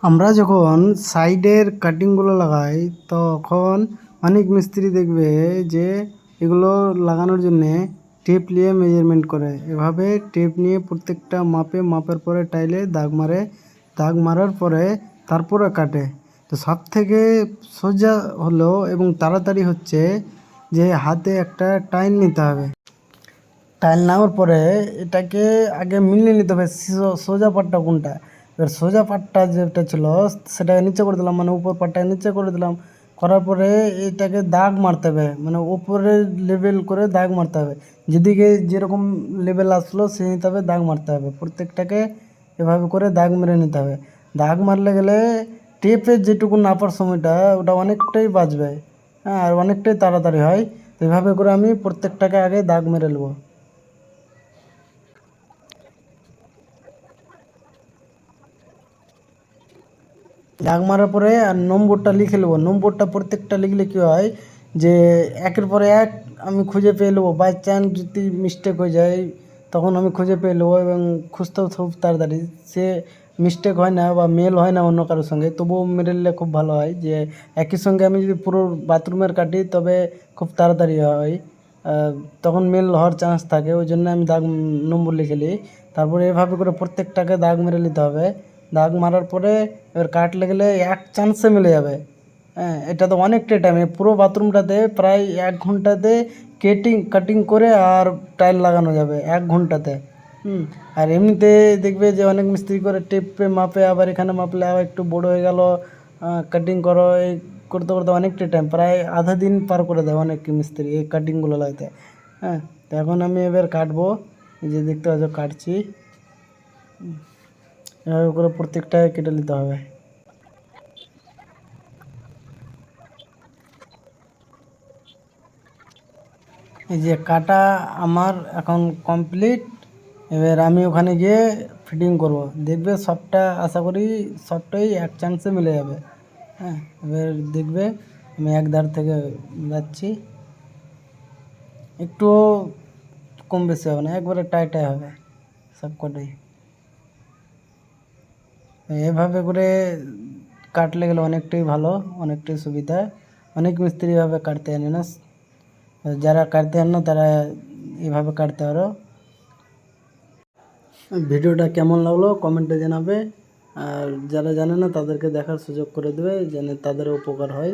আমরা যখন সাইডের কাটিংগুলো লাগাই তখন অনেক মিস্ত্রি দেখবে যে এগুলো লাগানোর জন্যে টেপ নিয়ে মেজারমেন্ট করে। এভাবে টেপ নিয়ে প্রত্যেকটা মাপের পরে টাইলে দাগ মারে, দাগ মারার পরে তারপরে কাটে। তো সব থেকে সোজা হলো এবং তাড়াতাড়ি হচ্ছে যে হাতে একটা টাইল নিতে হবে। টাইল নেওয়ার পরে এটাকে আগে মিলিয়ে নিতে হবে সোজা পাটটা কোনটা। এবার সোজা পাটটা যেটা ছিল সেটাকে নিচে করে দিলাম, মানে উপর পাটটাকে নিচে করে দিলাম। করার পরে এটাকে দাগ মারতে হবে, মানে উপরে লেভেল করে দাগ মারতে হবে। যেদিকে যেরকম লেভেল আসলো সেই হিসাবে দাগ মারতে হবে। প্রত্যেকটাকে এভাবে করে দাগ মেরে নিতে হবে। দাগ মারলে গেলে টেপের যেটুকু নাপার সময়টা ওটা অনেকটাই বাঁচবে, হ্যাঁ, আর অনেকটাই তাড়াতাড়ি হয়। তো এভাবে করে আমি প্রত্যেকটাকে আগে দাগ মেরে নেবো। দাগ মারার পরে আর নম্বরটা লিখে নেবো। নম্বরটা প্রত্যেকটা লিখলে কী হয় যে একের পরে এক আমি খুঁজে পেয়ে নেবো। বাই চান্স যদি মিস্টেক হয়ে যায় তখন আমি খুঁজে পেয়ে নেবো এবং খুঁজতেও খুব তাড়াতাড়ি। সে মিস্টেক হয় না বা মেল হয় না অন্য কারোর সঙ্গে, তবুও মেরে নিলে খুব ভালো হয়। যে একই সঙ্গে আমি যদি পুরো বাথরুমের কাটি তবে খুব তাড়াতাড়ি হয়, তখন মেল হওয়ার চান্স থাকে। ওই জন্য আমি দাগ নম্বর লিখে নিই। তারপরে এভাবে করে প্রত্যেকটাকে দাগ মেরে নিতে হবে। দাগ মারার পরে এবার কাটলে গেলে এক চান্সে মিলে যাবে। হ্যাঁ, এটা তো অনেকটা টাইম, পুরো বাথরুমটাতে প্রায় 1 ঘন্টাতে কাটিং করে আর টাইল লাগানো যাবে 1 ঘন্টাতে। আর এমনিতে দেখবে যে অনেক মিস্ত্রি করে টেপে মাপে, আবার এখানে মাপলে আবার একটু বড় হয়ে গেল, কাটিং করো, এই করতে করতে অনেকটা টাইম, প্রায় আধা দিন পার করে দেয় অনেক মিস্ত্রি এই কাটিংগুলো লাগাতে। হ্যাঁ, তো এখন আমি এবার কাটবো, এই যে দেখতে পাচ্ছ কাটছি। এভাবে করে প্রত্যেকটাকে কেটে নিতে হবে। এই যে কাটা আমার এখন কমপ্লিট। এবার আমি ওখানে গিয়ে ফিটিং করব, দেখবে সবটা আশা করি সবটাই এক চান্সে মিলে যাবে। হ্যাঁ, এবার দেখবে আমি এক ধার থেকে যাচ্ছি, একটুও কম বেশি হবে না, একবারে টাইটাই হবে সব কটাই। এভাবে করে কাটলে গেলে অনেকটাই ভালো, অনেকটাই সুবিধা। অনেক মিস্ত্রি এভাবে কাটতে জানে না, যারা কাটতে জানে না তারা এভাবে কাটতে পারো। ভিডিওটা কেমন লাগলো কমেন্টে জানাবে, আর যারা জানে না তাদেরকে দেখার সুযোগ করে দেবে যেন তাদেরও উপকার হয়।